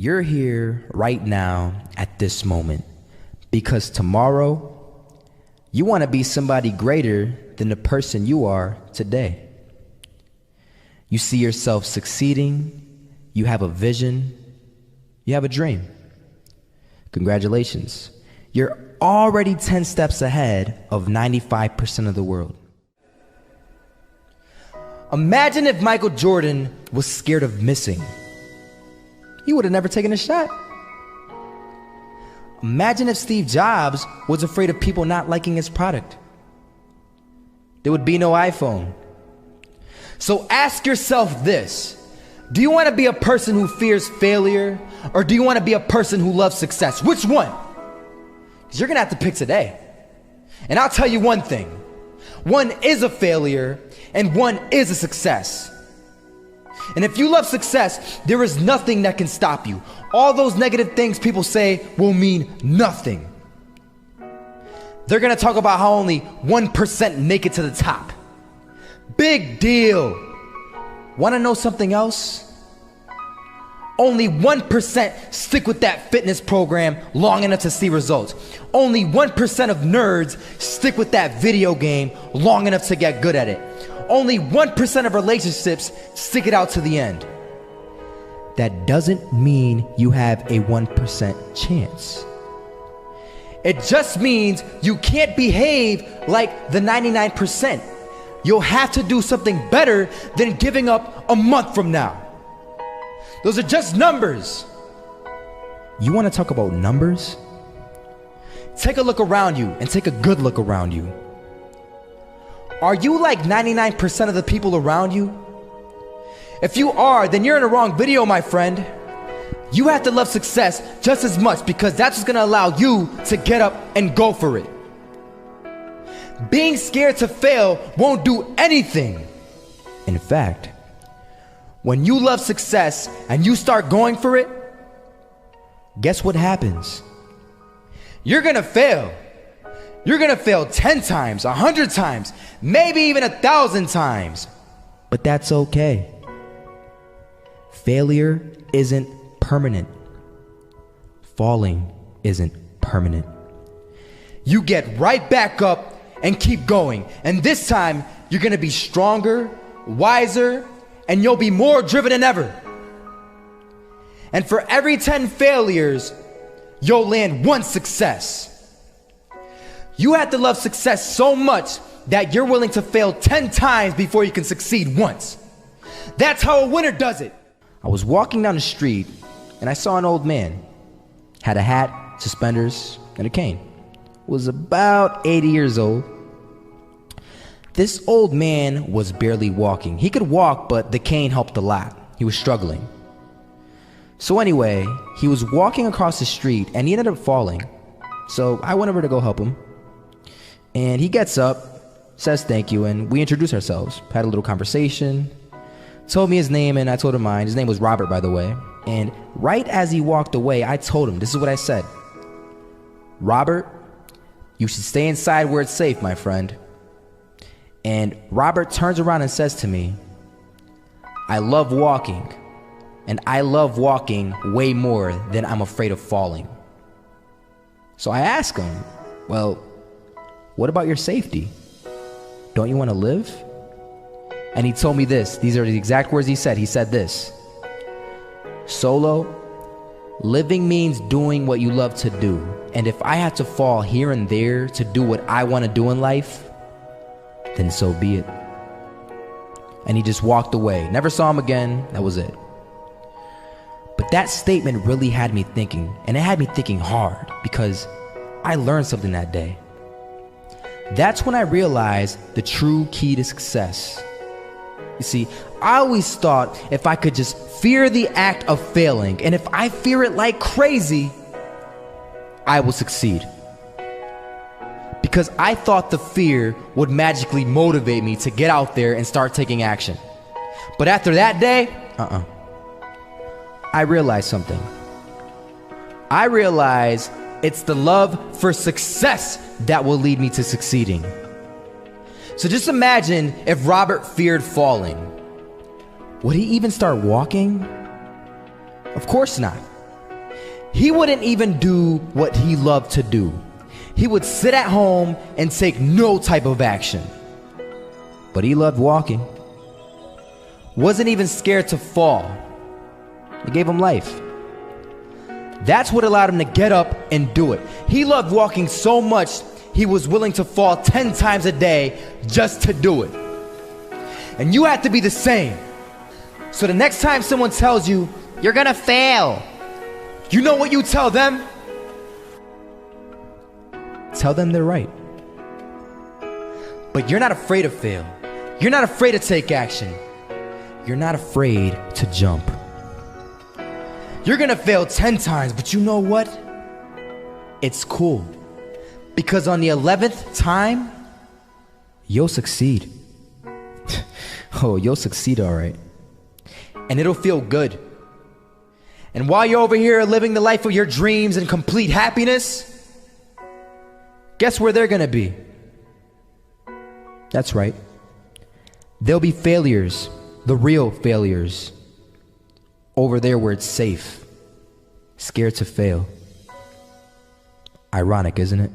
You're here right now at this moment because tomorrow you want to be somebody greater than the person you are today. You see yourself succeeding, you have a vision, you have a dream. Congratulations. You're already 10 steps ahead of 95% of the world. Imagine if Michael Jordan was scared of missing. He would have never taken a shot. Imagine if Steve Jobs was afraid of people not liking his product. There would be no iPhone. So ask yourself this: do you want to be a person who fears failure, or do you want to be a person who loves success? Which one? Because you're going to have to pick today. And I'll tell you one thing: one is a failure and one is a success. And if you love success, there is nothing that can stop you. All those negative things people say will mean nothing. They're gonna talk about how only 1% make it to the top. Big deal. Wanna know something else? Only 1% stick with that fitness program long enough to see results. Only 1% of nerds stick with that video game long enough to get good at it. Only 1% of relationships stick it out to the end. That doesn't mean you have a 1% chance. It just means you can't behave like the 99%. You'll have to do something better than giving up a month from now. Those are just numbers. You want to talk about numbers? Take a look around you and take a good look around you. Are you like 99% of the people around you? If you are, then you're in the wrong video, my friend. You have to love success just as much because that's what's gonna allow you to get up and go for it. Being scared to fail won't do anything. In fact, when you love success and you start going for it, guess what happens? You're gonna fail. You're gonna fail 10 times, 100 times, maybe even 1,000 times. But that's okay. Failure isn't permanent. Falling isn't permanent. You get right back up and keep going. And this time, you're gonna be stronger, wiser, and you'll be more driven than ever. And for every 10 failures, you'll land one success. You have to love success so much that you're willing to fail 10 times before you can succeed once. That's how a winner does it. I was walking down the street and I saw an old man. Had a hat, suspenders, and a cane. Was about 80 years old. This old man was barely walking. He could walk, but the cane helped a lot. He was struggling. So anyway, he was walking across the street and he ended up falling. So I went over to go help him. And he gets up, says thank you, and we introduced ourselves. Had a little conversation. Told me his name and I told him mine. His name was Robert, by the way. And right as he walked away, I told him, this is what I said: Robert, you should stay inside where it's safe, my friend. And Robert turns around and says to me, I love walking, and I love walking way more than I'm afraid of falling. So I asked him, well, what about your safety? Don't you want to live? And he told me this. These are the exact words he said. He said this: Solo, living means doing what you love to do. And if I have to fall here and there to do what I want to do in life, then so be it. And he just walked away. Never saw him again. That was it. But that statement really had me thinking, and it had me thinking hard, because I learned something that day. That's when I realized the true key to success. You see, I always thought if I could just fear the act of failing, and if I fear it like crazy, I will succeed. Because I thought the fear would magically motivate me to get out there and start taking action. But after that day, I realized something. I realized it's the love for success that will lead me to succeeding. So just imagine if Robert feared falling. Would he even start walking? Of course not. He wouldn't even do what he loved to do. He would sit at home and take no type of action. But he loved walking. Wasn't even scared to fall. It gave him life. That's what allowed him to get up and do it. He loved walking so much, he was willing to fall 10 times a day just to do it. And you have to be the same. So the next time someone tells you, you're gonna fail, you know what you tell them? Tell them they're right. But you're not afraid to fail. You're not afraid to take action. You're not afraid to jump. You're gonna fail 10 times, but you know what? It's cool. Because on the 11th time, you'll succeed. Oh, you'll succeed all right. And it'll feel good. And while you're over here living the life of your dreams and complete happiness, guess where they're gonna be? That's right. They'll be failures, the real failures, over there where it's safe, scared to fail. Ironic, isn't it?